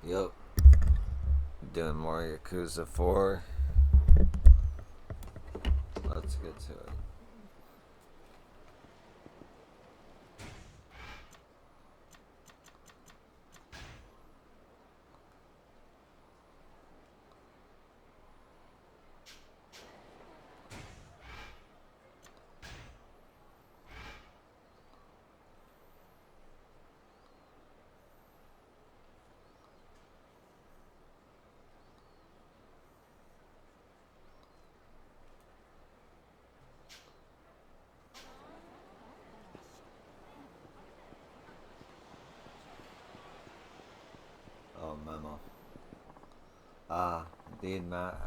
Yup. Doing more Yakuza 4. Let's get to it. Oh, memo. The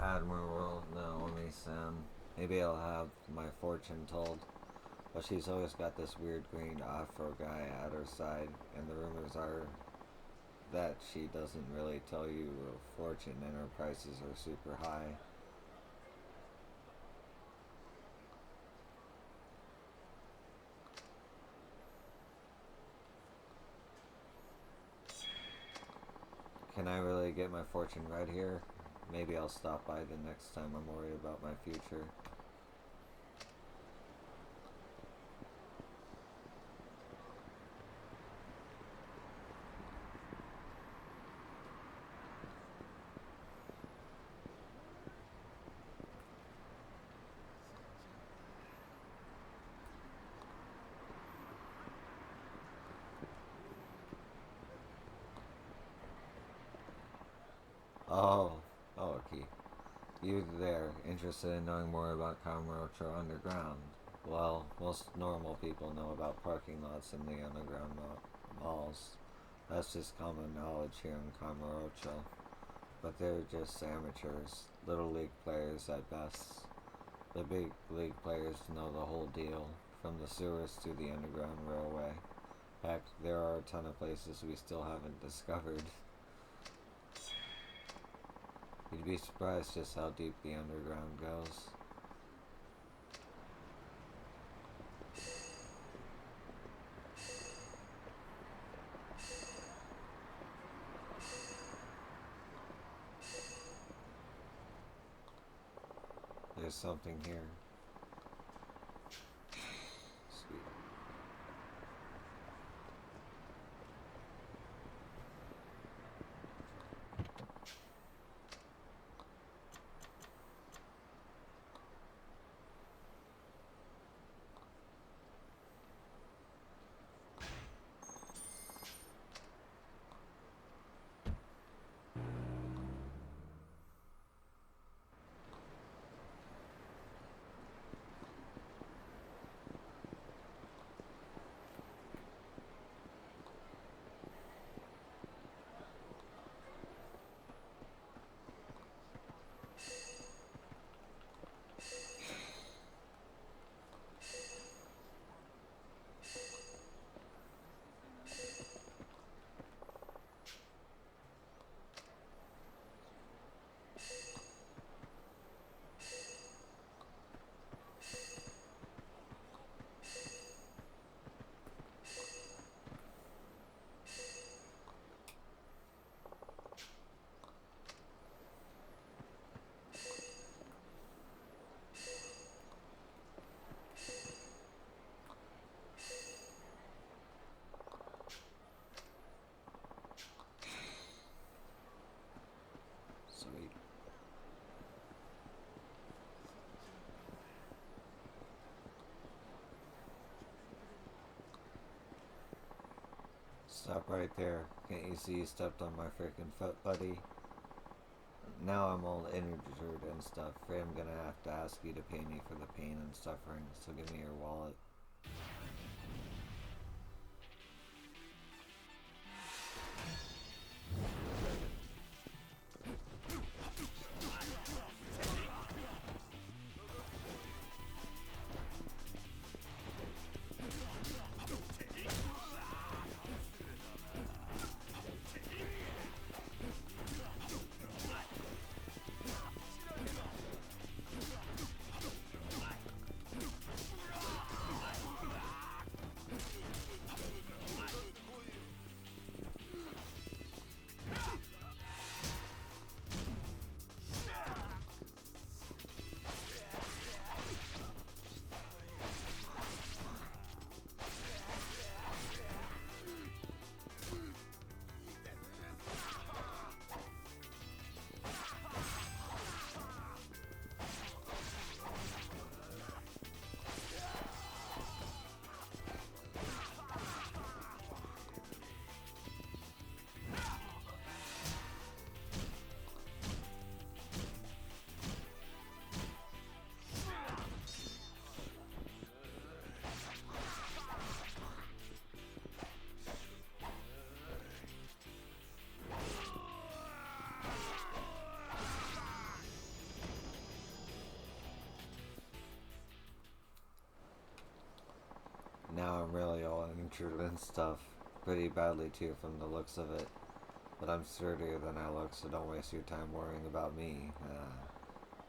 Admiral Naomi-san. Maybe I'll have my fortune told. But she's always got this weird green afro guy at her side, and the rumors are that she doesn't really tell you her fortune and her prices are super high. Can I really get my fortune right here? Maybe I'll stop by the next time I'm worried about my future. Oh, okay. You there, interested in knowing more about Kamurocho Underground? Well, most normal people know about parking lots in the underground malls. That's just common knowledge here in Kamurocho. But they're just amateurs, little league players at best. The big league players know the whole deal, from the sewers to the underground railway. Heck, there are a ton of places we still haven't discovered. You'd be surprised just how deep the underground goes. There's something here. Sweet. Sweet. Stop right there. Can't you see you stepped on my freaking foot, buddy? Now I'm all injured and stuff. I'm gonna have to ask you to pay me for the pain and suffering, so give me your wallet. Now I'm really all injured and stuff. Pretty badly too from the looks of it. But I'm sturdier than I look, so don't waste your time worrying about me.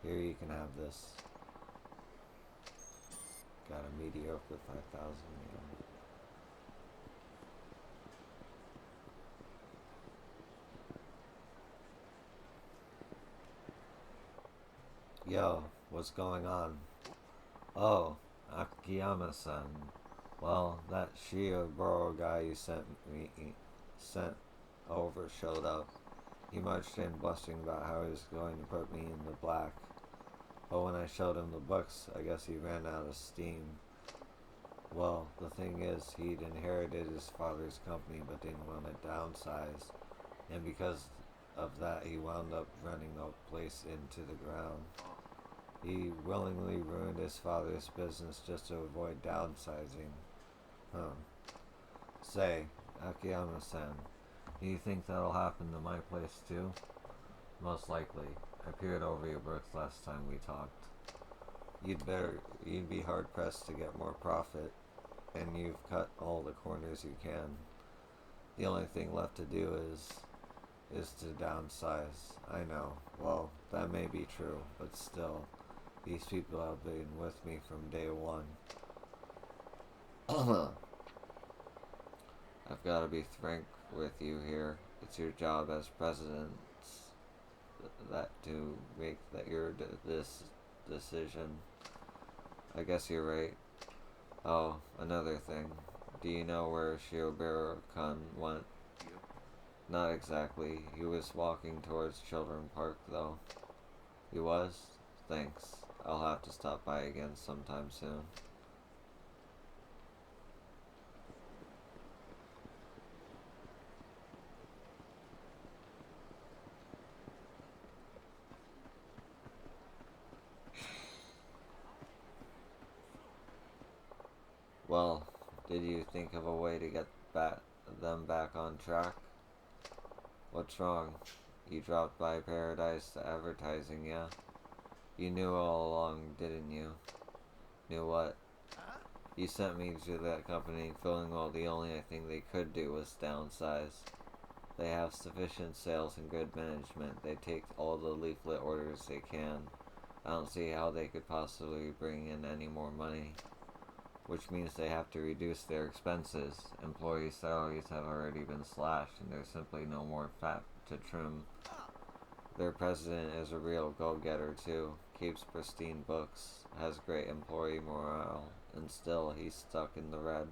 Here, you can have this. Got a mediocre 5,000. Yo, what's going on? Oh, Akiyama-san. Well, that Shioburo guy you sent over showed up. He marched in blushing about how he was going to put me in the black. But when I showed him the books, I guess he ran out of steam. Well, the thing is, he'd inherited his father's company but didn't want to downsize. And because of that, he wound up running the place into the ground. He willingly ruined his father's business just to avoid downsizing. Huh. Say, Akiyama-san, do you think that'll happen to my place too? Most likely. I peered over your books last time we talked. You'd be hard pressed to get more profit, and you've cut all the corners you can. The only thing left to do is to downsize. I know. Well, that may be true, but still, these people have been with me from day one. I've got to be frank with you here. It's your job as president that to make this decision. I guess you're right. Oh, another thing. Do you know where Shioburo-kun went? Not exactly. He was walking towards Children's Park, though. He was? Thanks. I'll have to stop by again sometime soon. Well, did you think of a way to get them back on track? What's wrong? You dropped by Paradise Advertising, yeah? You knew all along, didn't you? Knew what? You sent me to that company feeling well the only thing they could do was downsize. They have sufficient sales and good management. They take all the leaflet orders they can. I don't see how they could possibly bring in any more money. Which means they have to reduce their expenses. Employee salaries have already been slashed and there's simply no more fat to trim. Their president is a real go-getter too. Keeps pristine books, has great employee morale, and still he's stuck in the red.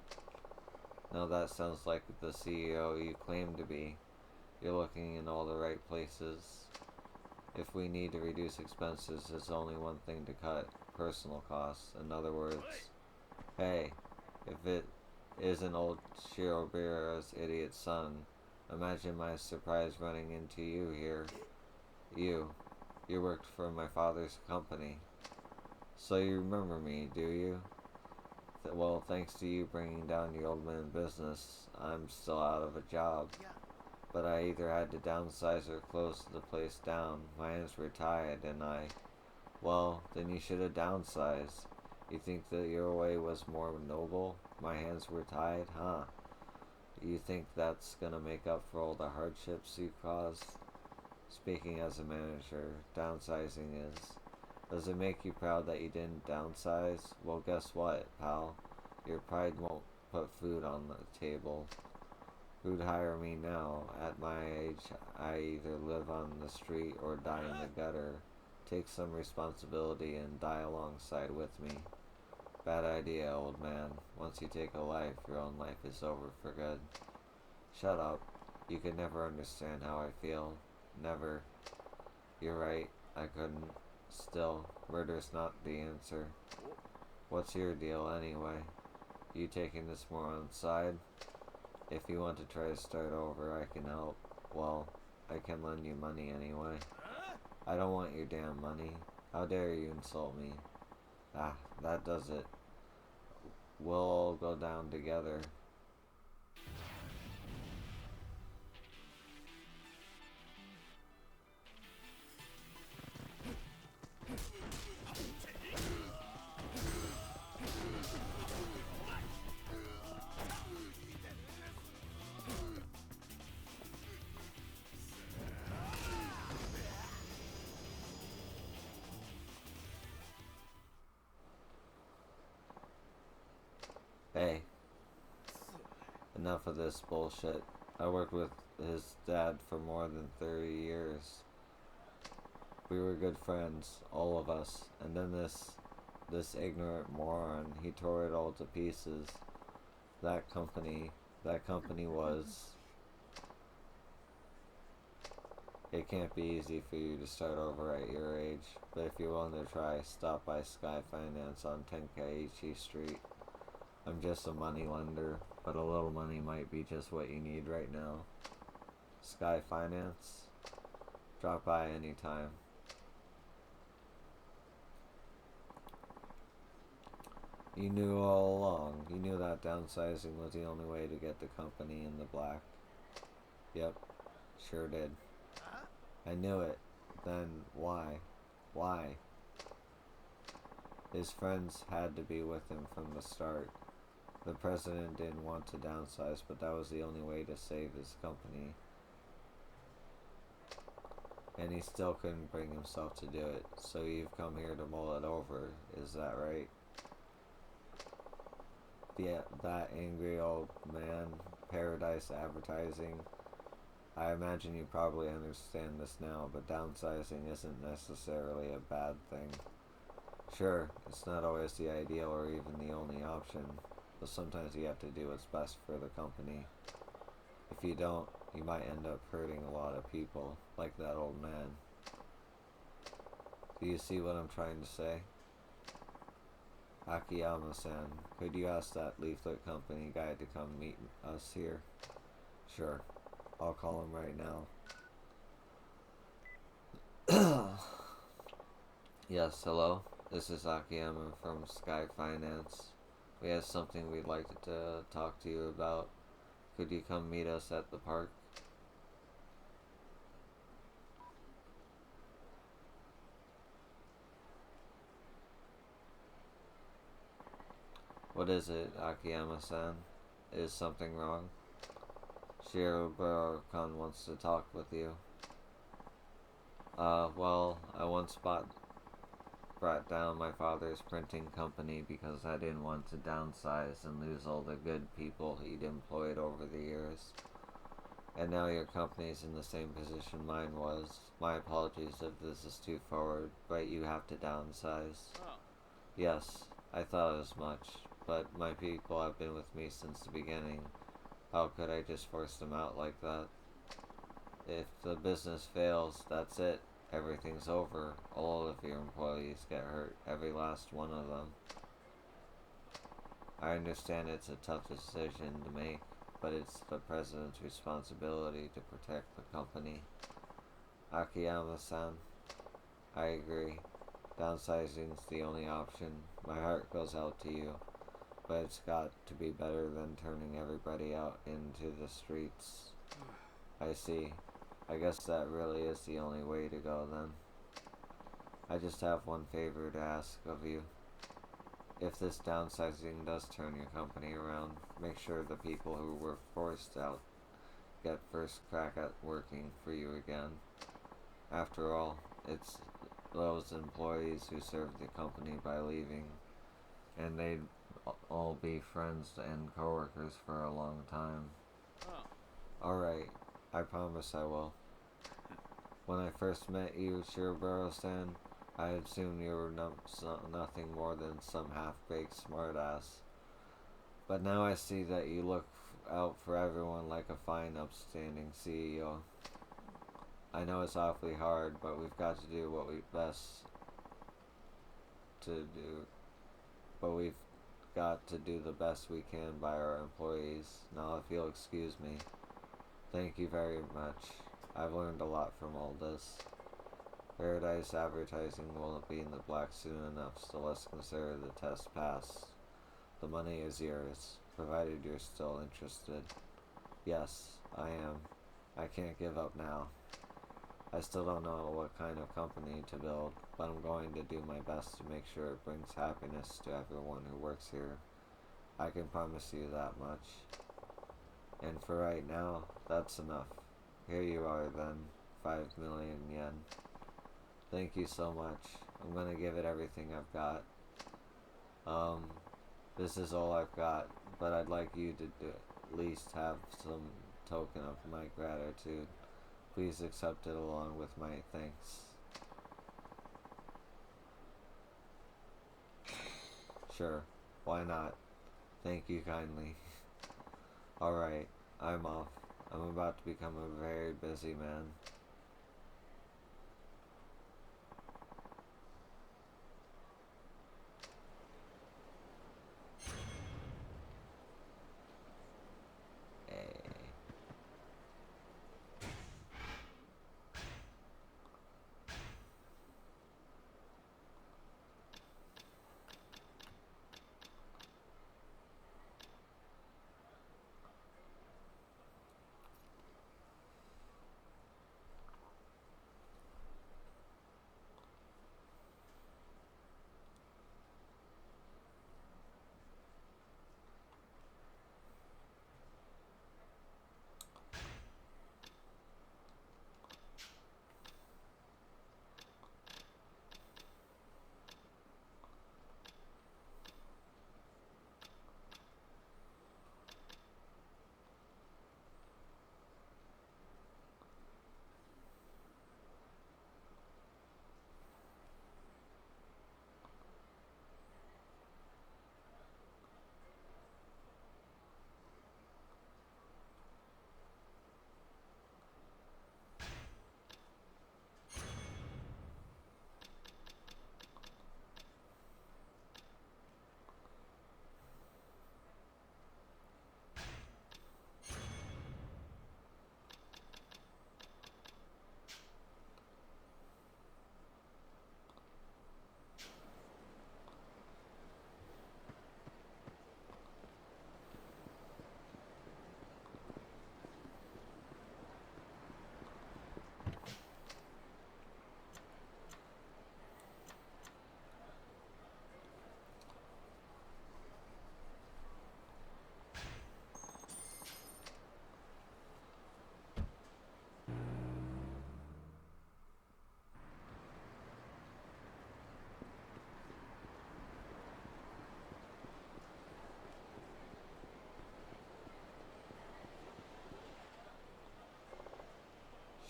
Now that sounds like the CEO you claim to be. You're looking in all the right places. If we need to reduce expenses, there's only one thing to cut. Personal costs. In other words, hey, if it isn't old Shiroburo's idiot son, imagine my surprise running into you here. You worked for my father's company. So you remember me, do you? Well, thanks to you bringing down the old man business, I'm still out of a job. But I either had to downsize or close the place down. My hands were tied and well, then you should have downsized. You think that your way was more noble? My hands were tied, huh? You think that's gonna make up for all the hardships you caused? Speaking as a manager, downsizing is. Does it make you proud that you didn't downsize? Well, guess what, pal? Your pride won't put food on the table. Who'd hire me now? At my age, I either live on the street or die in the gutter. Take some responsibility and die alongside with me. Bad idea, old man. Once you take a life, your own life is over for good. Shut up. You could never understand how I feel. Never. You're right, I couldn't. Still, murder's not the answer. What's your deal, anyway? You taking this more on side? If you want to try to start over, I can help. Well, I can lend you money anyway. I don't want your damn money. How dare you insult me? Ah, that does it. We'll all go down together. Hey, enough of this bullshit. I worked with his dad for more than 30 years. We were good friends, all of us, and then this ignorant moron, he tore it all to pieces. That company, that company was... It can't be easy for you to start over at your age, but if you're willing to try, stop by Sky Finance on Tenkaichi Street. I'm just a money lender, but a little money might be just what you need right now. Sky Finance? Drop by anytime. You knew all along. You knew that downsizing was the only way to get the company in the black. Yep, sure did. I knew it. Then why? Why? His friends had to be with him from the start. The president didn't want to downsize, but that was the only way to save his company. And he still couldn't bring himself to do it. So you've come here to mull it over, is that right? Yeah, that angry old man, Paradise Advertising. I imagine you probably understand this now, but downsizing isn't necessarily a bad thing. Sure, it's not always the ideal or even the only option, but sometimes you have to do what's best for the company. If you don't, you might end up hurting a lot of people, like that old man. Do you see what I'm trying to say? Akiyama-san, could you ask that leaflet company guy to come meet us here? Sure. I'll call him right now. Yes, hello? This is Akiyama from Sky Finance. We have something we'd like to talk to you about. Could you come meet us at the park? What is it, Akiyama-san? Is something wrong? Shiroburo-kun wants to talk with you. Well, I once brought down my father's printing company because I didn't want to downsize and lose all the good people he'd employed over the years. And now your company's in the same position mine was. My apologies if this is too forward, but you have to downsize. Oh. Yes, I thought as much, but my people have been with me since the beginning. How could I just force them out like that? If the business fails, that's it. Everything's over. All of your employees get hurt. Every last one of them. I understand it's a tough decision to make, but it's the president's responsibility to protect the company. Akiyama-san, I agree. Downsizing's the only option. My heart goes out to you. But it's got to be better than turning everybody out into the streets. I see. I guess that really is the only way to go then. I just have one favor to ask of you. If this downsizing does turn your company around, make sure the people who were forced out get first crack at working for you again. After all, it's those employees who served the company by leaving, and they'd all be friends and coworkers for a long time. Oh. Alright, I promise I will. When I first met you, Shiroburo-san, I assumed you were nothing more than some half-baked smartass. But now I see that you look out for everyone like a fine, upstanding CEO. I know it's awfully hard, but we've got to do what we best to do. But we've got to do the best we can by our employees. Now, if you'll excuse me. Thank you very much. I've learned a lot from all this. Paradise Advertising won't be in the black soon enough, so let's consider the test passed. The money is yours, provided you're still interested. Yes, I am. I can't give up now. I still don't know what kind of company to build, but I'm going to do my best to make sure it brings happiness to everyone who works here. I can promise you that much. And for right now, that's enough. Here you are then, 5 million yen. Thank you so much. I'm gonna give it everything I've got. This is all I've got. but I'd like you to at least have some token of my gratitude. Please accept it along with my thanks. Sure, why not? Thank you kindly. Alright, I'm off. I'm about to become a very busy man. Hey.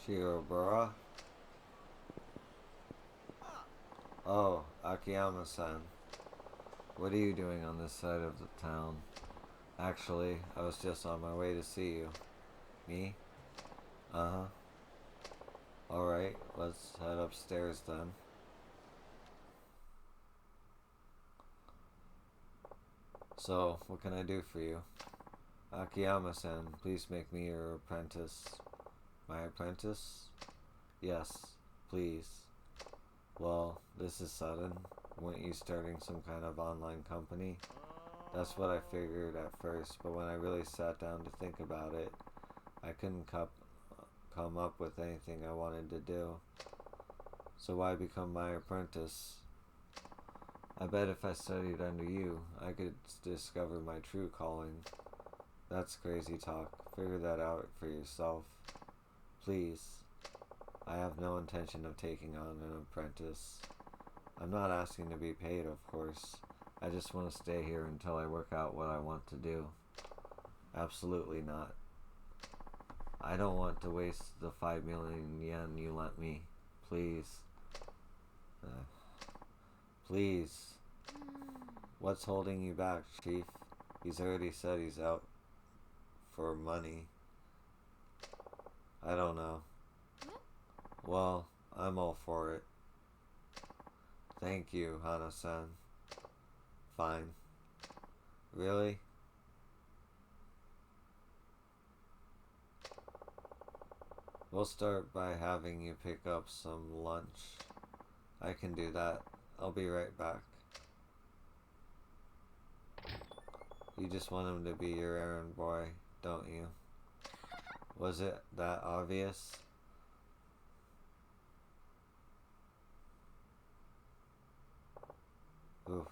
Shirobura? Oh, Akiyama-san. What are you doing on this side of the town? Actually, I was just on my way to see you. Me? Uh-huh. Alright, let's head upstairs then. So, what can I do for you? Akiyama-san, please make me your apprentice. My apprentice? Yes, please. Well, this is sudden. Weren't you starting some kind of online company? That's what I figured at first, but when I really sat down to think about it, I couldn't come up with anything I wanted to do. So why become my apprentice? I bet if I studied under you, I could discover my true calling. That's crazy talk. Figure that out for yourself. Please. I have no intention of taking on an apprentice. I'm not asking to be paid, of course. I just want to stay here until I work out what I want to do. Absolutely not. I don't want to waste the 5 million yen you lent me. Please. Please. What's holding you back, Chief? He's already said he's out for money. I don't know. Well, I'm all for it. Thank you, Hana-san. Fine. Really? We'll start by having you pick up some lunch. I can do that. I'll be right back. You just want him to be your errand boy, don't you? Was it that obvious? Oof.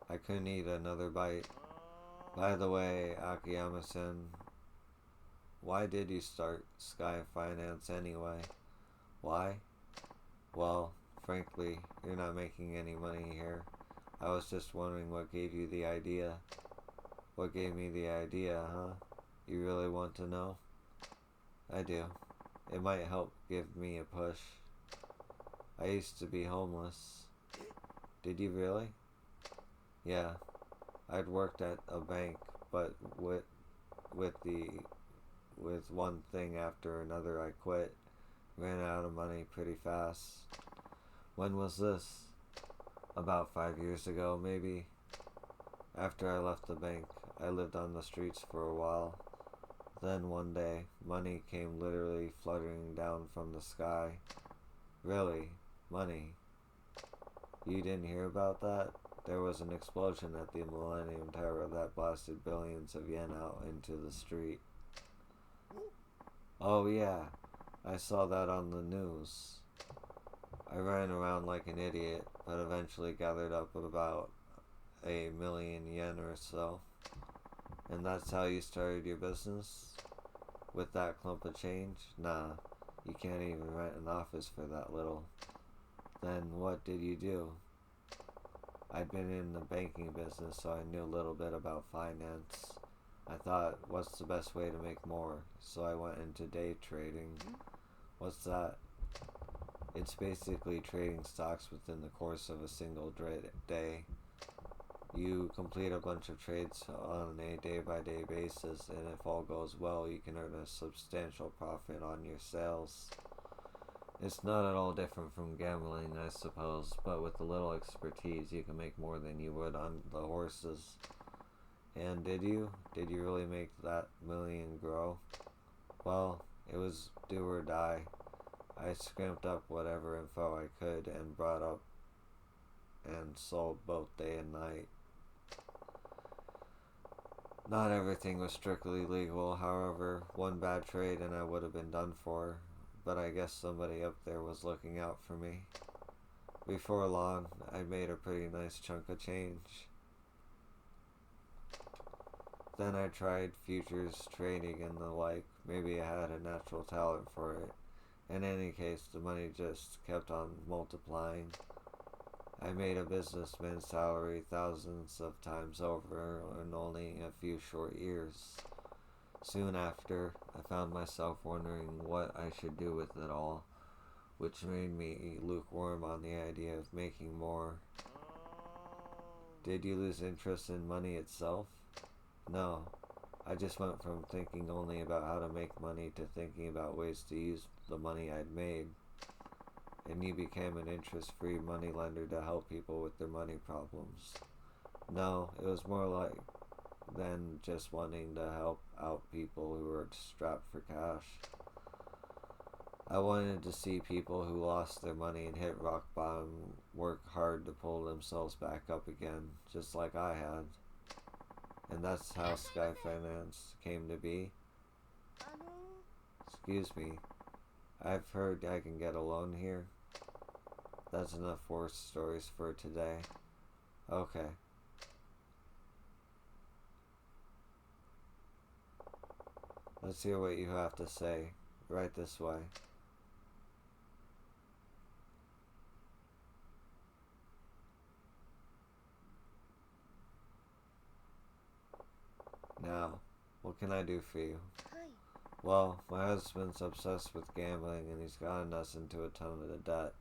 I couldn't eat another bite. By the way, Akiyama-san, why did you start Sky Finance anyway? Why? Well, frankly, you're not making any money here. I was just wondering what gave you the idea. What gave me the idea, huh? You really want to know? I do. It might help give me a push. I used to be homeless. Did you really? Yeah. I'd worked at a bank, but with the with one thing after another I quit. Ran out of money pretty fast. When was this? About 5 years ago, maybe. After I left the bank, I lived on the streets for a while. Then one day, money came literally fluttering down from the sky. Really? Money? You didn't hear about that? There was an explosion at the Millennium Tower that blasted billions of yen out into the street. Oh yeah, I saw that on the news. I ran around like an idiot, but eventually gathered up about 1,000,000 yen or so. And that's how you started your business? With that clump of change? Nah, you can't even rent an office for that little. Then what did you do? I'd been in the banking business, so I knew a little bit about finance. I thought, what's the best way to make more? So I went into day trading. What's that? It's basically trading stocks within the course of a single day. You complete a bunch of trades on a day-by-day basis, and if all goes well, you can earn a substantial profit on your sales. It's not at all different from gambling, I suppose, but with a little expertise, you can make more than you would on the horses. And did you? Did you really make that million grow? Well, it was do or die. I scrimped up whatever info I could and brought up and sold both day and night. Not everything was strictly legal, however, one bad trade and I would have been done for, but I guess somebody up there was looking out for me. Before long, I made a pretty nice chunk of change. Then I tried futures trading and the like. Maybe I had a natural talent for it. In any case, the money just kept on multiplying. I made a businessman's salary thousands of times over in only a few short years. Soon after, I found myself wondering what I should do with it all, which made me lukewarm on the idea of making more. Did you lose interest in money itself? No. I just went from thinking only about how to make money to thinking about ways to use the money I'd made. And you became an interest-free money lender to help people with their money problems. No, it was more like than just wanting to help out people who were strapped for cash. I wanted to see people who lost their money and hit rock bottom work hard to pull themselves back up again, just like I had. And that's how Sky Finance came to be. Excuse me. I've heard I can get a loan here. That's enough war stories for today. Okay. Let's hear what you have to say. Right this way. Now, what can I do for you? Well, my husband's obsessed with gambling and he's gotten us into a ton of debt.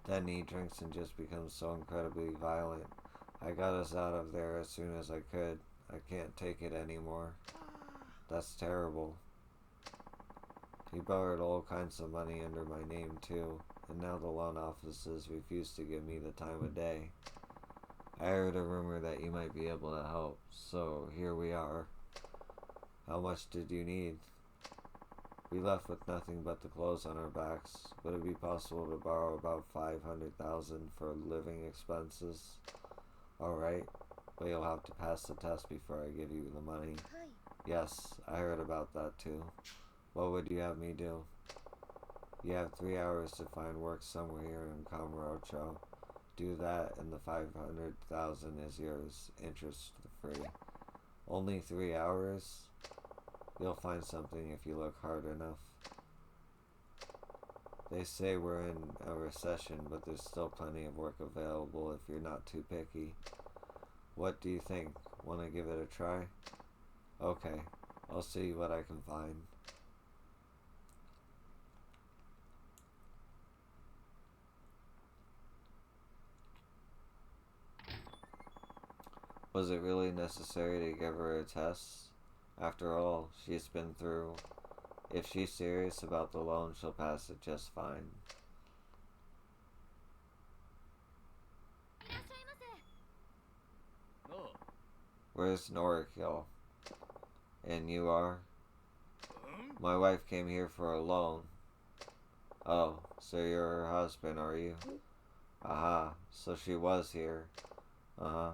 Then he drinks and just becomes so incredibly violent. I got us out of there as soon as I could. I can't take it anymore. That's terrible. He borrowed all kinds of money under my name too, and now the loan offices refuse to give me the time of day. I heard a rumor that you might be able to help, so here we are. How much did you need? We left with nothing but the clothes on our backs. Would it be possible to borrow about 500,000 for living expenses? Alright, but you'll have to pass the test before I give you the money. Yes, I heard about that too. What would you have me do? You have 3 hours to find work somewhere here in Kamurocho. Do that and the 500,000 is yours, interest free. Only 3 hours? You'll find something if you look hard enough. They say we're in a recession, but there's still plenty of work available if you're not too picky. What do you think? Want to give it a try? Okay, I'll see what I can find. Was it really necessary to give her a test? After all, she's been through. If she's serious about the loan, she'll pass it just fine. Where's Norikil? And you are? My wife came here for a loan. Oh, so you're her husband, are you? Aha, so she was here. Uh-huh.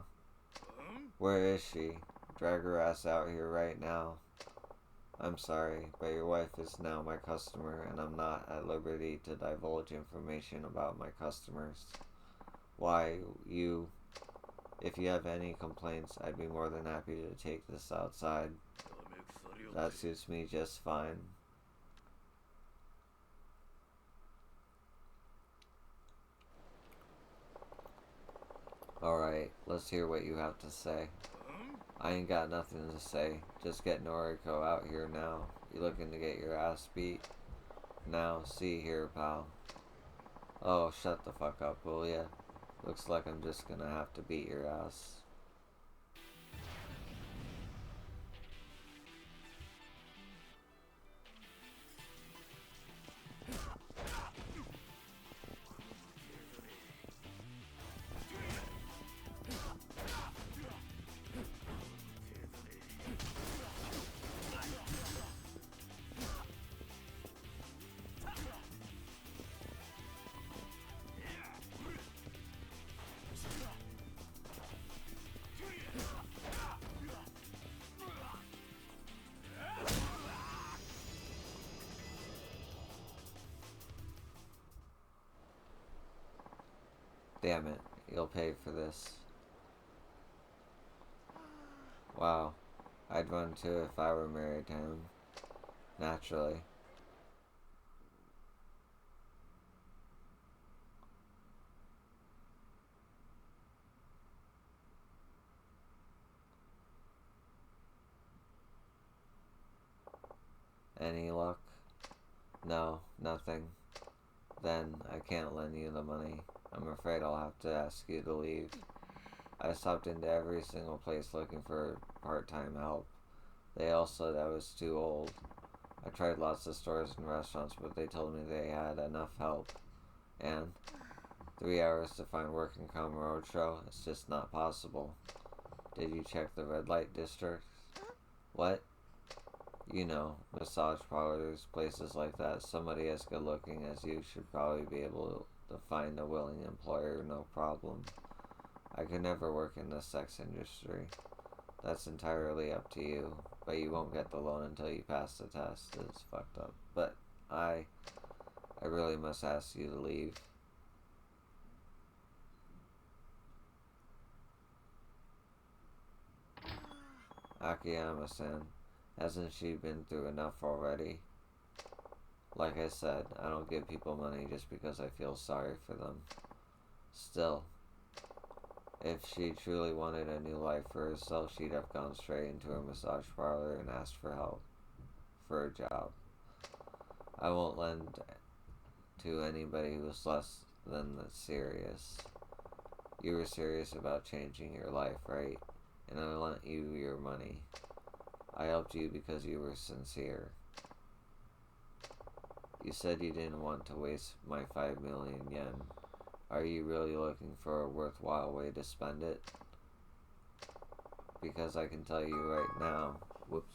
Where is she? Drag her ass out here right now. I'm sorry, but your wife is now my customer, and I'm not at liberty to divulge information about my customers. Why, you... If you have any complaints, I'd be more than happy to take this outside. That suits me just fine. Alright, let's hear what you have to say. I ain't got nothing to say. Just get Noriko out here now. You looking to get your ass beat? Now, see here, pal. Oh, shut the fuck up, will ya? Looks like I'm just gonna have to beat your ass. Damn it, you'll pay for this. Wow, I'd run too if I were married to him. Naturally. Any luck? No, nothing. Then I can't lend you the money. I'm afraid I'll have to ask you to leave. I stopped into every single place looking for part-time help. They all said I was too old. I tried lots of stores and restaurants, but they told me they had enough help. And 3 hours to find work in Kamurocho? It's just not possible. Did you check the red light district? What? You know, massage parlors, places like that. Somebody as good looking as you should probably be able to find a willing employer, no problem. I could never work in the sex industry. That's entirely up to you, but you won't get the loan until you pass the test. It's fucked up. But I really must ask you to leave. Akiyama-san, hasn't she been through enough already? Like I said, I don't give people money just because I feel sorry for them. Still, if she truly wanted a new life for herself, she'd have gone straight into a massage parlor and asked for help. For a job. I won't lend to anybody who's less than serious. You were serious about changing your life, right? And I lent you your money. I helped you because you were sincere. You said you didn't want to waste my 5 million yen. Are you really looking for a worthwhile way to spend it? Because I can tell you right now. Whoops.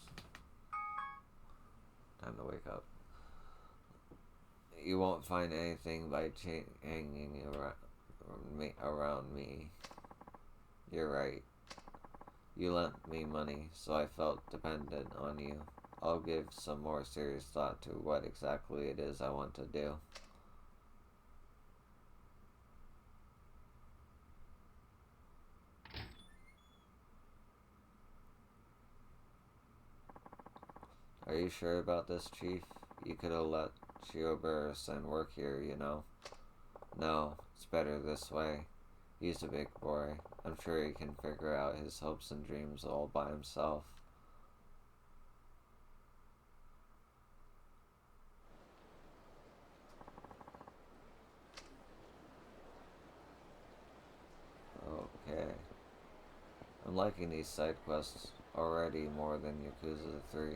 Time to wake up. You won't find anything by hanging around me. You're right. You lent me money, so I felt dependent on you. I'll give some more serious thought to what exactly it is I want to do. Are you sure about this, Chief? You could have let Shiobara-san work here, you know? No, it's better this way. He's a big boy. I'm sure he can figure out his hopes and dreams all by himself. Okay. I'm liking these side quests already more than Yakuza 3.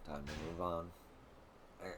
Time to move on. There.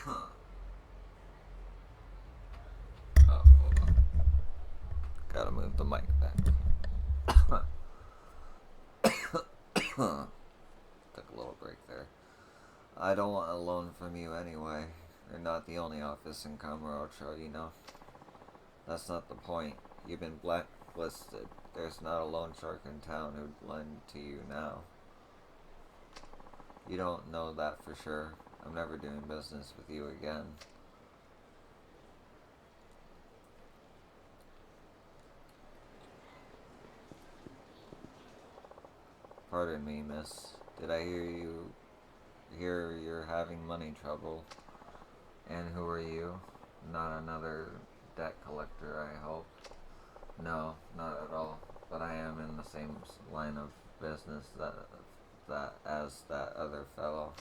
Oh, hold on. Gotta move the mic back. Took a little break there. I don't want a loan from you anyway. You're not the only office in Kamurocho, you know. That's not the point. You've been blacklisted. There's not a loan shark in town who'd lend to you now. You don't know that for sure. I'm never doing business with you again. Pardon me, miss. Did I hear you're having money trouble? And who are you? Not another debt collector, I hope. No, not at all. But I am in the same line of business that as that other fellow.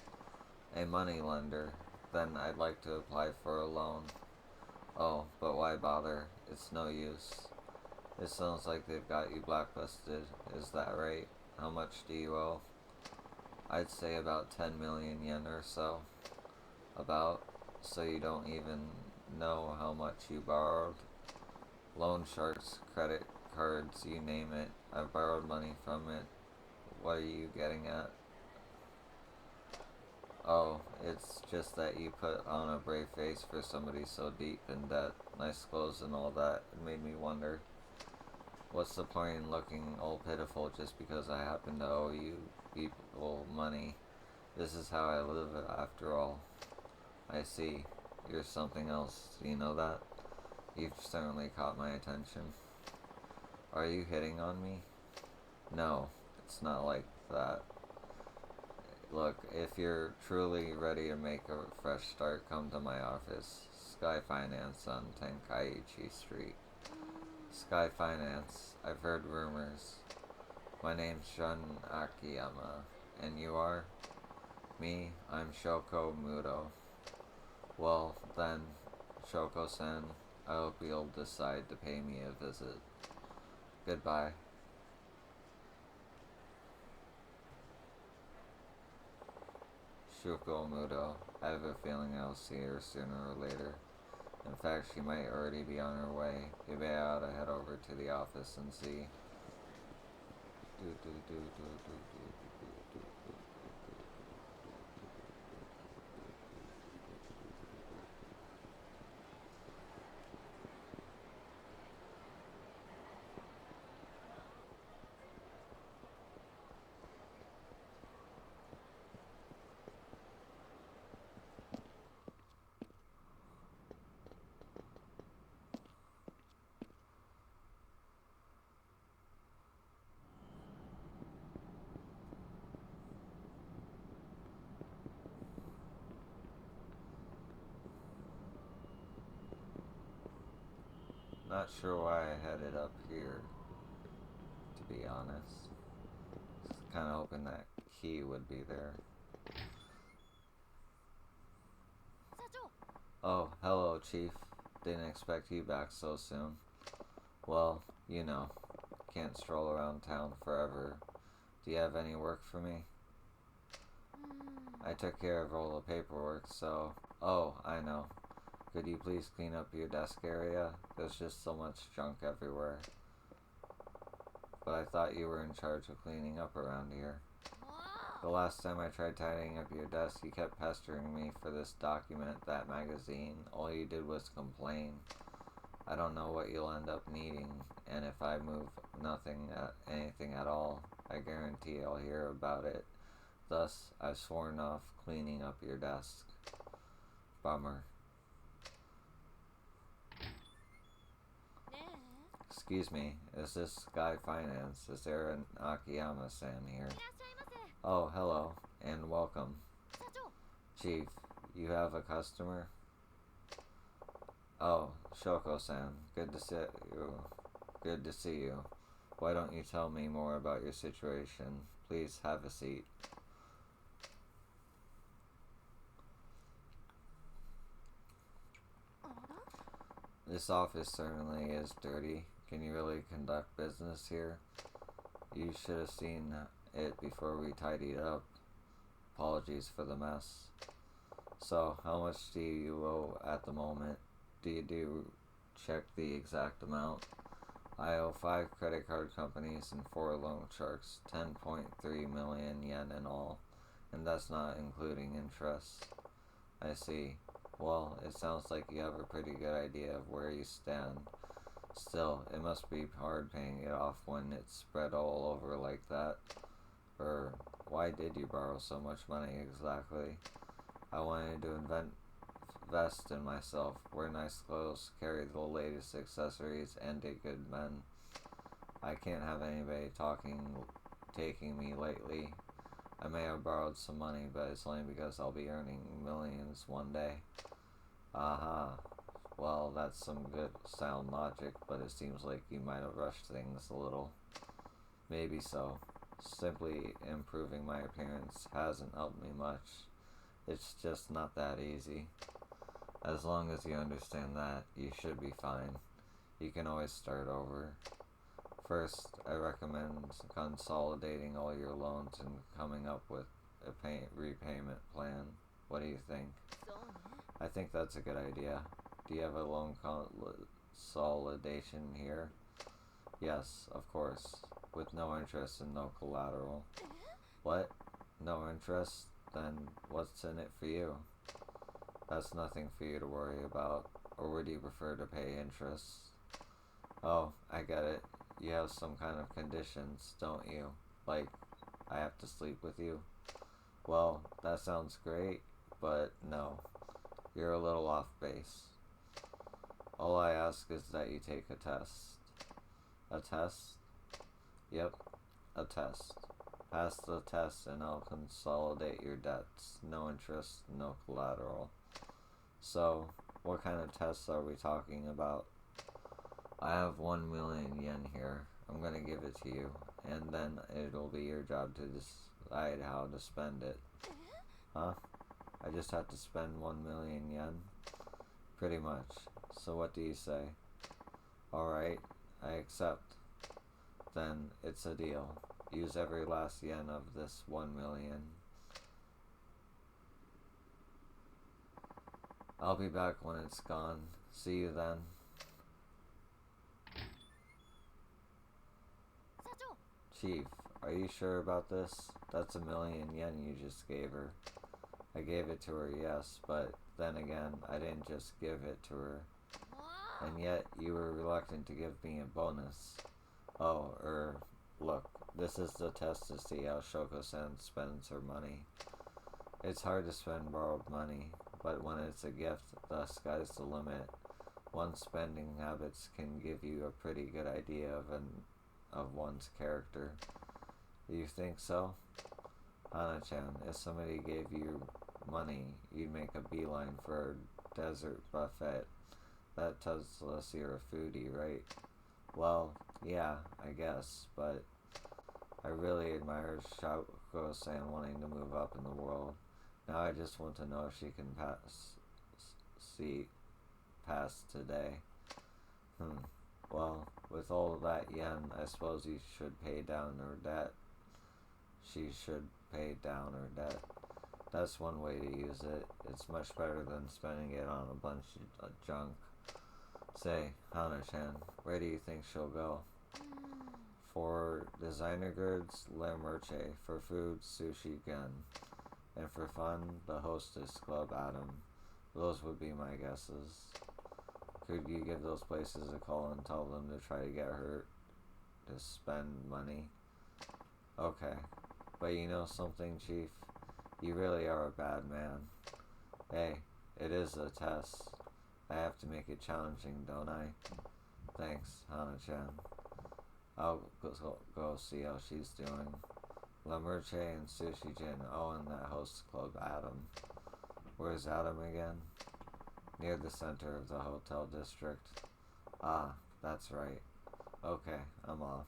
A money lender. Then I'd like to apply for a loan. Oh, but why bother? It's no use. It sounds like they've got you blacklisted. Is that right? How much do you owe? I'd say about 10 million yen or so. About. So you don't even know how much you borrowed? Loan sharks, credit cards, you name it. I've borrowed money from it. What are you getting at? Oh, it's just that you put on a brave face for somebody so deep in debt. Nice clothes and all that. It made me wonder. What's the point in looking all pitiful just because I happen to owe you people money? This is how I live after all. I see. You're something else. Do you know that? You've certainly caught my attention. Are you hitting on me? No, it's not like that. Look, if you're truly ready to make a fresh start, come to my office. Sky Finance on Tenkaichi Street. Sky Finance. I've heard rumors. My name's Shun Akiyama. And you are? Me? I'm Shoko Muto. Well, then, Shoko-san, I hope you'll decide to pay me a visit. Goodbye. Shoko Muto. I have a feeling I'll see her sooner or later. In fact, she might already be on her way. Maybe I ought to head over to the office and see. Not sure why I headed up here, to be honest. Just kind of hoping that key would be there. Oh, hello, Chief. Didn't expect you back so soon. Well, you know, can't stroll around town forever. Do you have any work for me? I took care of all the paperwork, so... Oh, I know. Could you please clean up your desk area? There's just so much junk everywhere. But I thought you were in charge of cleaning up around here. The last time I tried tidying up your desk, you kept pestering me for this document, that magazine. All you did was complain. I don't know what you'll end up needing, and if I move anything at all, I guarantee I'll hear about it. Thus, I've sworn off cleaning up your desk. Bummer. Excuse me, is this Sky Finance? Is there an Akiyama-san here? Oh, hello, and welcome. Chief, you have a customer? Oh, Shoko-san, good to see you. Good to see you. Why don't you tell me more about your situation? Please have a seat. This office certainly is dirty. Can you really conduct business here? You should have seen it before we tidied up. Apologies for the mess. So, how much do you owe at the moment? Do you check the exact amount? I owe 5 credit card companies and 4 loan sharks, 10.3 million yen in all, and that's not including interest. I see. Well, it sounds like you have a pretty good idea of where you stand. Still, it must be hard paying it off when it's spread all over like that. Or, why did you borrow so much money exactly? I wanted to invest in myself, wear nice clothes, carry the latest accessories, and date good men. I can't have anybody taking me lately. I may have borrowed some money, but it's only because I'll be earning millions one day. Aha. Well, that's some good sound logic, but it seems like you might have rushed things a little. Maybe so. Simply improving my appearance hasn't helped me much. It's just not that easy. As long as you understand that, you should be fine. You can always start over. First, I recommend consolidating all your loans and coming up with a repayment plan. What do you think? I think that's a good idea. Do you have a loan consolidation here? Yes, of course. With no interest and no collateral. What? No interest? Then what's in it for you? That's nothing for you to worry about. Or would you prefer to pay interest? Oh, I get it. You have some kind of conditions, don't you? Like, I have to sleep with you? Well, that sounds great, but no. You're a little off base. All I ask is that you take a test. A test? Yep, a test. Pass the test and I'll consolidate your debts. No interest, no collateral. So, what kind of tests are we talking about? I have 1,000,000 yen here. I'm gonna give it to you, and then it'll be your job to decide how to spend it. Huh? I just have to spend 1,000,000 yen? Pretty much. So what do you say? Alright, I accept. Then it's a deal. Use every last yen of this 1,000,000. I'll be back when it's gone. See you then. Chief, are you sure about this? That's 1,000,000 yen you just gave her. I gave it to her, yes, but then again, I didn't just give it to her. And yet, you were reluctant to give me a bonus. Oh, look, this is the test to see how Shoko-san spends her money. It's hard to spend borrowed money, but when it's a gift, the sky's the limit. One's spending habits can give you a pretty good idea of one's character. Do you think so? Hana-chan, if somebody gave you money, you'd make a beeline for a desert buffet. That tells us you're a foodie, right? Well, yeah, I guess, but I really admire Shoko-san wanting to move up in the world. Now I just want to know if she can pass today. Well, with all that yen, I suppose you should pay down her debt. She should pay down her debt. That's one way to use it. It's much better than spending it on a bunch of junk. Say, Hana-chan, where do you think she'll go? For designer goods, Le Merche. For food, Sushi Gen. And for fun, the Hostess Club Adam. Those would be my guesses. Could you give those places a call and tell them to try to get her to spend money? Okay. But you know something, Chief? You really are a bad man. Hey, it is a test. I have to make it challenging, don't I? Thanks, Hana-chan. I'll go see how she's doing. La Merche and Sushi Jin. Oh, and that host club, Adam. Where's Adam again? Near the center of the hotel district. Ah, that's right. Okay, I'm off.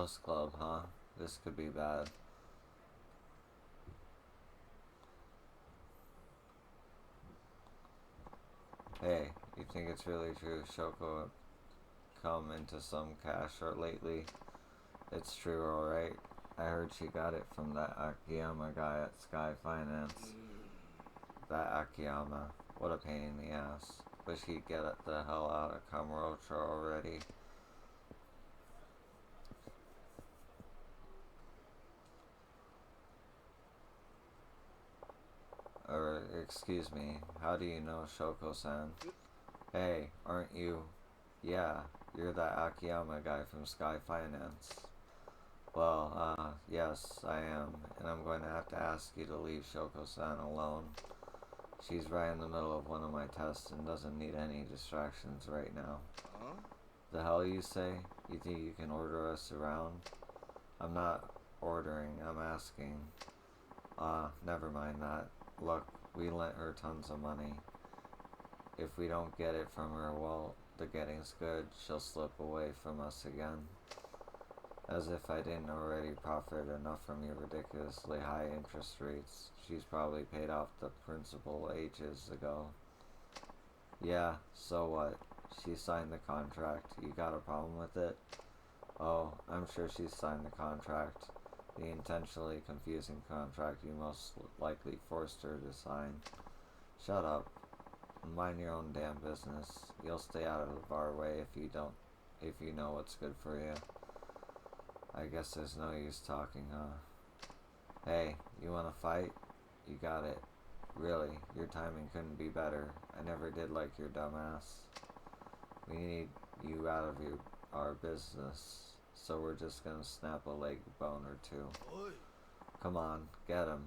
House club, huh? This could be bad. Hey, you think it's really true Shoko come into some cash or lately? It's true, alright. I heard she got it from that Akiyama guy at Sky Finance. That Akiyama. What a pain in the ass. Wish he'd get the hell out of Kamurocho already. Excuse me, how do you know Shoko-san? Hey, aren't you? Yeah, you're that Akiyama guy from Sky Finance. Well, yes, I am, and I'm going to have to ask you to leave Shoko-san alone. She's right in the middle of one of my tests and doesn't need any distractions right now. Huh? The hell you say? You think you can order us around? I'm not ordering, I'm asking. Never mind that. Look, we lent her tons of money. If we don't get it from her while the getting's good, she'll slip away from us again. As if I didn't already profit enough from your ridiculously high interest rates. She's probably paid off the principal ages ago. Yeah, so what? She signed the contract. You got a problem with it? Oh, I'm sure she signed the contract. The intentionally confusing contract you most likely forced her to sign. Shut up. Mind your own damn business. You'll stay out of our way if you know what's good for you. I guess there's no use talking, huh? Hey, you wanna fight? You got it. Really, your timing couldn't be better. I never did like your dumb ass. We need you out of our business, so we're just gonna snap a leg bone or two. Come on, get him.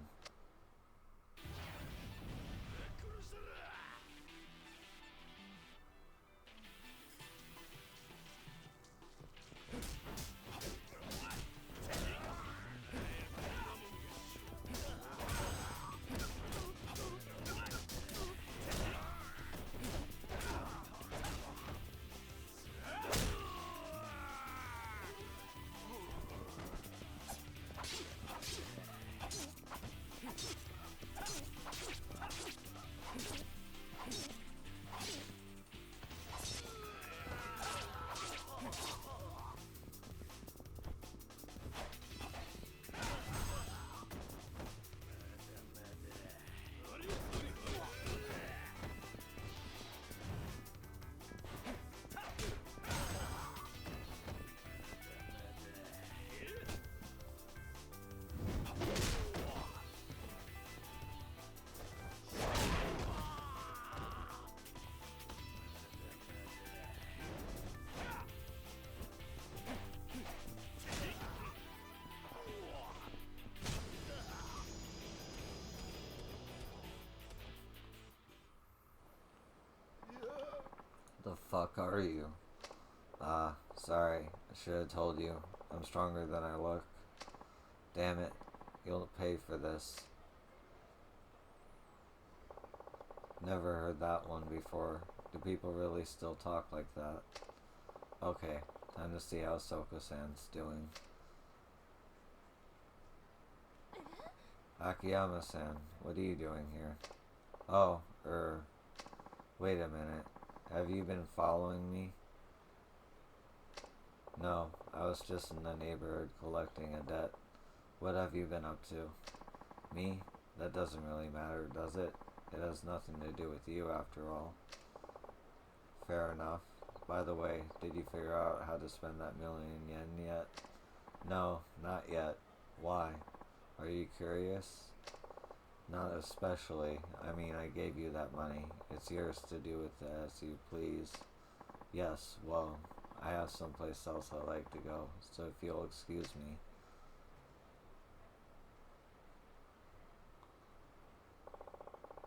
The fuck are you? Sorry. I should have told you. I'm stronger than I look. Damn it. You'll pay for this. Never heard that one before. Do people really still talk like that? Okay, time to see how Soko-san's doing. Akiyama-san, what are you doing here? Oh, wait a minute. Have you been following me? No, I was just in the neighborhood collecting a debt. What have you been up to? Me? That doesn't really matter, does it? It has nothing to do with you, after all. Fair enough. By the way, did you figure out how to spend that million yen yet? No, not yet. Why? Are you curious? Not especially. I mean, I gave you that money. It's yours to do with it as you please. Yes, well, I have someplace else I like to go, so if you'll excuse me.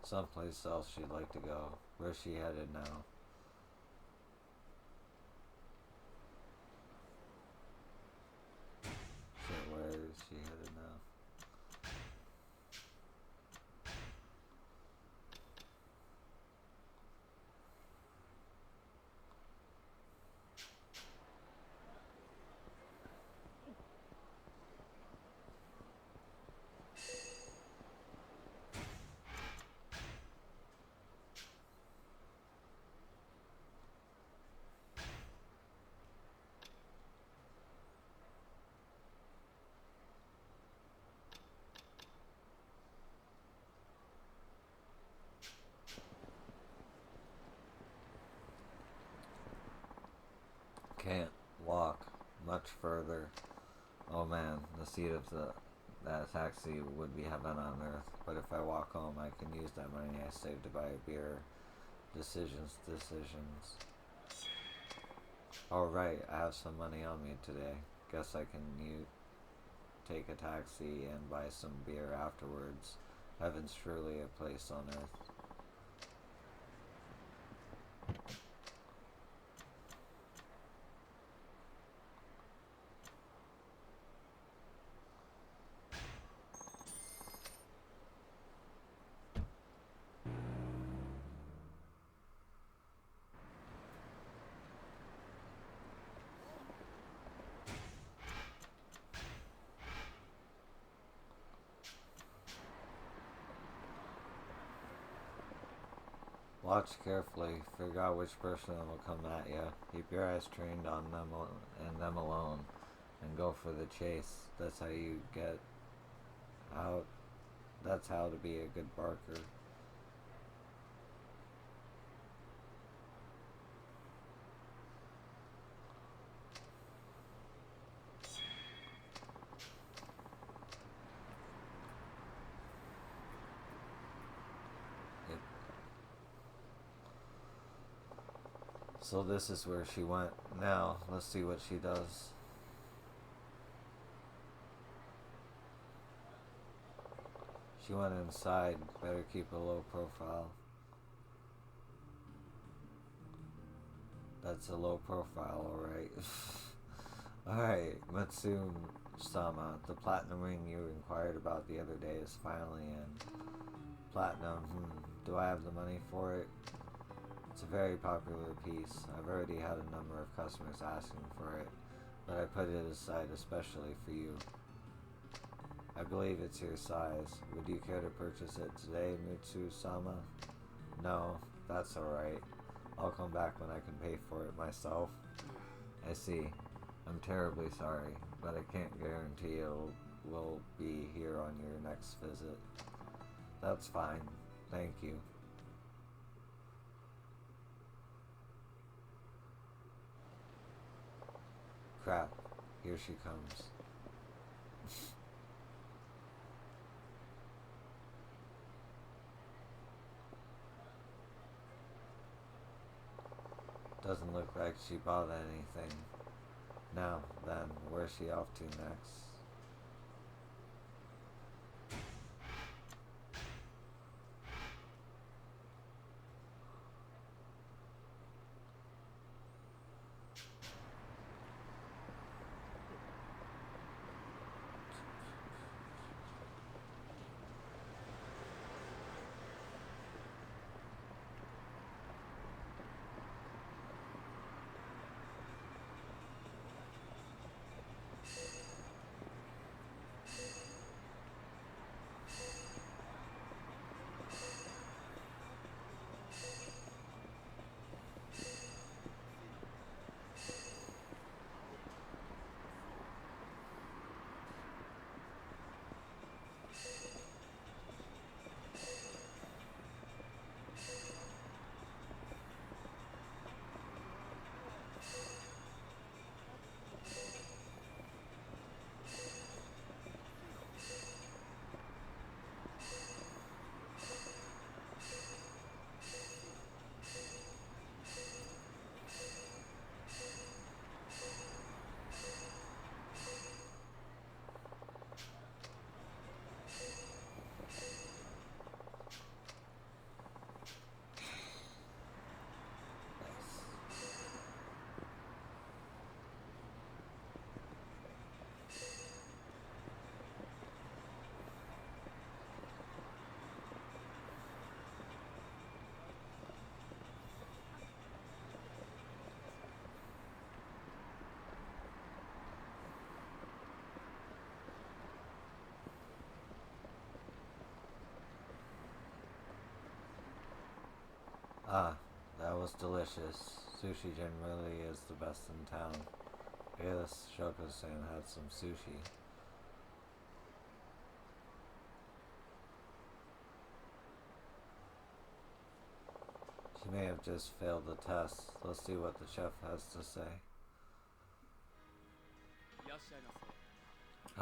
Someplace else she'd like to go. Where's she headed now? Shit, where is she headed now? can't walk much further. Oh man, the seat of that taxi would be heaven on earth. But if I walk home, I can use that money I saved to buy a beer. Decisions. Alright, I have some money on me today. Guess I can take a taxi and buy some beer afterwards. Heaven's truly a place on earth. Watch carefully, figure out which person will come at you. Keep your eyes trained on them and them alone, and go for the chase. That's how you get out. That's how to be a good barker. So this is where she went. Now, let's see what she does. She went inside. Better keep a low profile. That's a low profile, alright. Alright, Matsume-sama. The platinum ring you inquired about the other day is finally in. Platinum, do I have the money for it? It's a very popular piece. I've already had a number of customers asking for it, but I put it aside especially for you. I believe it's your size. Would you care to purchase it today, Mitsu-sama? No, that's alright. I'll come back when I can pay for it myself. I see. I'm terribly sorry, but I can't guarantee we'll be here on your next visit. That's fine. Thank you. Crap. Here she comes. Doesn't look like she bought anything. Now, then, where's she off to next? Ah, that was delicious. Sushi generally is the best in town. I guess Shoko-san had some sushi. She may have just failed the test. Let's see what the chef has to say.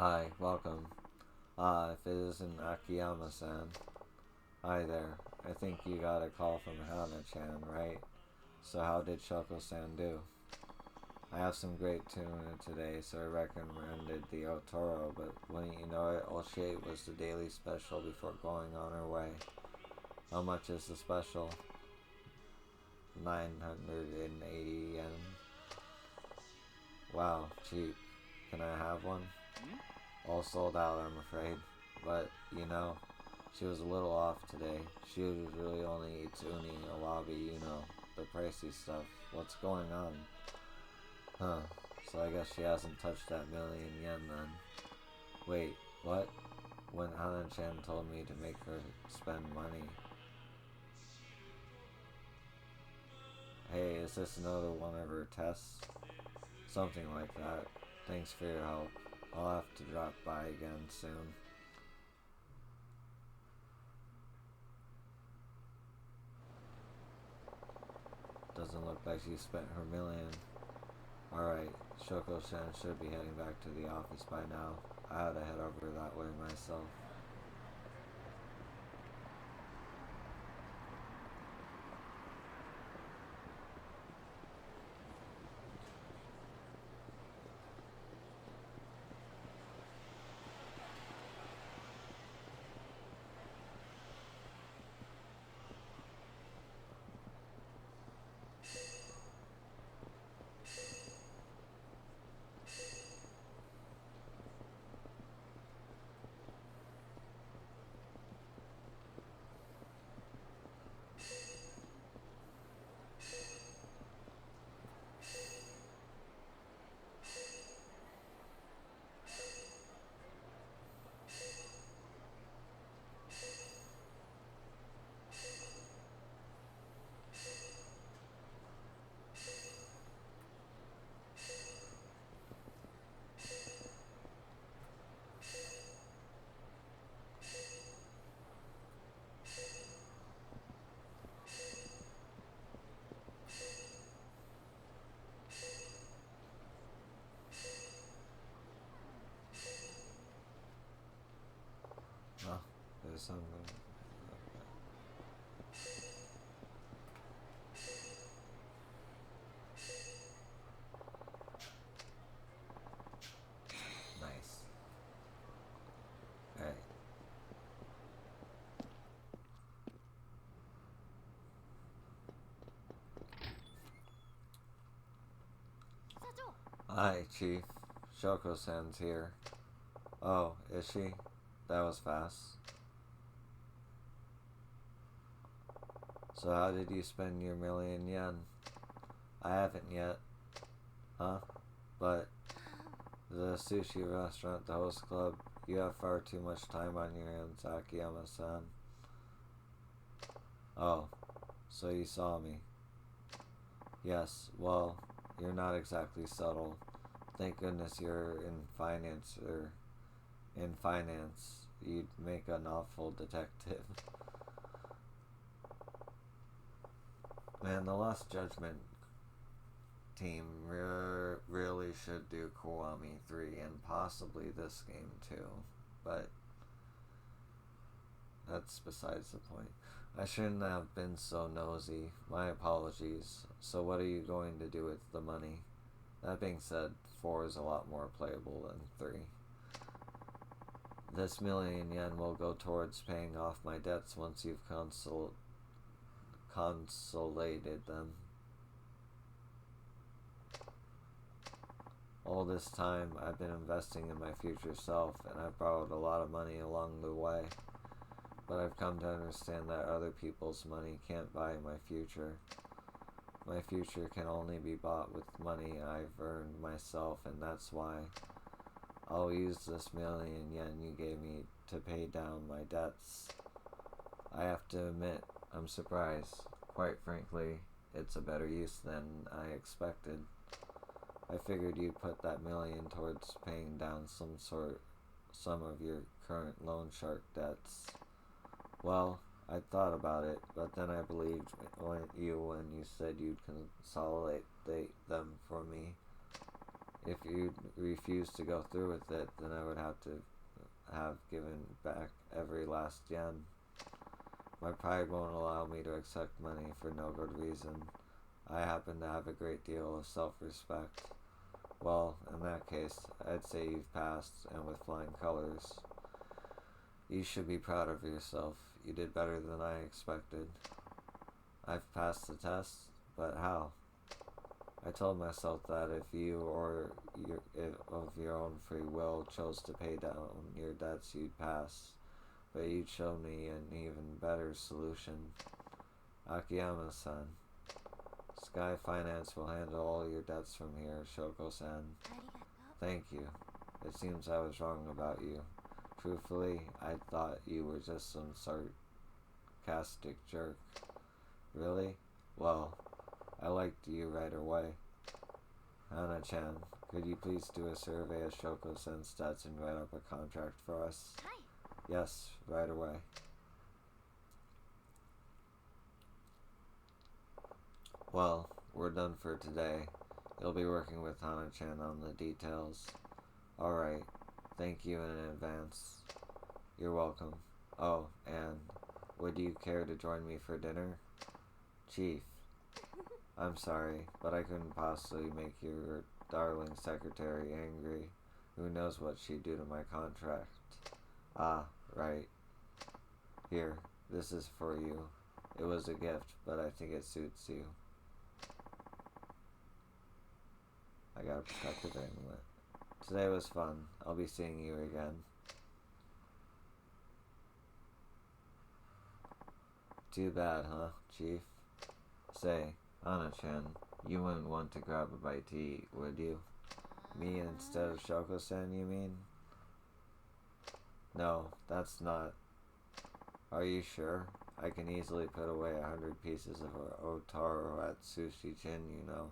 Hi, welcome. If it isn't Akiyama-san. Hi there. I think you got a call from Hana-chan, right? So how did Shoko-san do? I have some great tuna today, so I recommended the Otoro, but wouldn't you know it, all she ate was the daily special before going on her way. How much is the special? 980 yen. Wow, cheap. Can I have one? All sold out, I'm afraid. But, she was a little off today. She usually only eats uni, awabi, the pricey stuff. What's going on? Huh. So I guess she hasn't touched that million yen then. Wait, what? When Hana-chan told me to make her spend money. Hey, is this another one of her tests? Something like that. Thanks for your help. I'll have to drop by again soon. Doesn't look like she spent her million. Alright, Shoko-chan should be heading back to the office by now. I had to head over that way myself. Oh, there's something. Nice. Alright. Hi, Chief. Shoko-san's here. Oh, is she? That was fast. So how did you spend your million yen? I haven't yet. Huh? But the sushi restaurant, the host club, you have far too much time on your hands, Akiyama-san. Oh, so you saw me. Yes, well, you're not exactly subtle. Thank goodness you're in finance, you'd make an awful detective. Man, the Lost Judgment team really should do Kiwami 3 and possibly this game too, but that's besides the point. I shouldn't have been so nosy. My apologies. So what are you going to do with the money? That being said, 4 is a lot more playable than 3. This million yen will go towards paying off my debts once you've consolidated them. All this time, I've been investing in my future self, and I've borrowed a lot of money along the way. But I've come to understand that other people's money can't buy my future. My future can only be bought with money I've earned myself, and that's why I'll use this million yen you gave me to pay down my debts. I have to admit, I'm surprised. Quite frankly, it's a better use than I expected. I figured you'd put that million towards paying down some of your current loan shark debts. Well, I thought about it, but then I believed when you said you'd consolidate them for me. If you refuse to go through with it, then I would have to have given back every last yen. My pride won't allow me to accept money for no good reason. I happen to have a great deal of self-respect. Well, in that case, I'd say you've passed, and with flying colors. You should be proud of yourself. You did better than I expected. I've passed the test, but how? I told myself that if you or of your own free will chose to pay down your debts, you'd pass. But you'd show me an even better solution. Akiyama-san. Sky Finance will handle all your debts from here, Shoko-san. Thank you. It seems I was wrong about you. Truthfully, I thought you were just some sarcastic jerk. Really? Well, I liked you right away. Hana-chan, could you please do a survey of Shoko-san's debts and write up a contract for us? Yes, right away. Well, we're done for today. You'll be working with Hana-chan on the details. Alright, thank you in advance. You're welcome. Oh, and would you care to join me for dinner? Chief, I'm sorry, but I couldn't possibly make your darling secretary angry. Who knows what she'd do to my contract? Ah, right. Here, this is for you. It was a gift, but I think it suits you. I got a protective amulet. Today was fun. I'll be seeing you again. Too bad, huh, Chief? Say, Anna-chan, you wouldn't want to grab a bite to eat, would you? Me instead of Shoko-san, you mean? No, that's not. Are you sure? I can easily put away 100 pieces of Otaro at Sushi Chin, you know.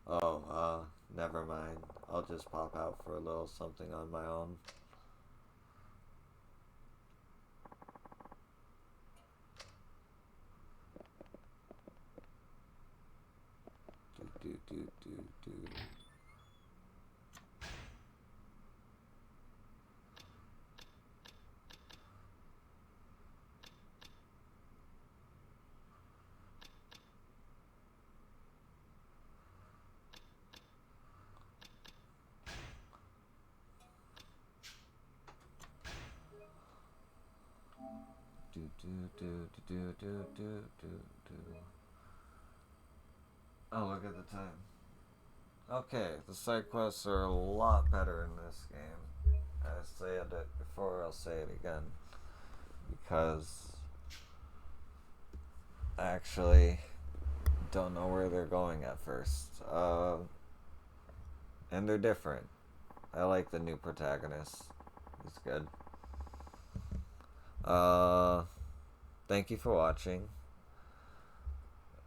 Oh, never mind. I'll just pop out for a little something on my own. Do. Oh, look at the time. Okay, the side quests are a lot better in this game. I said it before, I'll say it again. Because I actually don't know where they're going at first. And they're different. I like the new protagonist. He's good. Thank you for watching.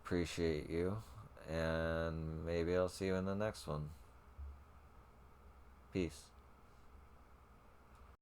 Appreciate you. And maybe I'll see you in the next one. Peace.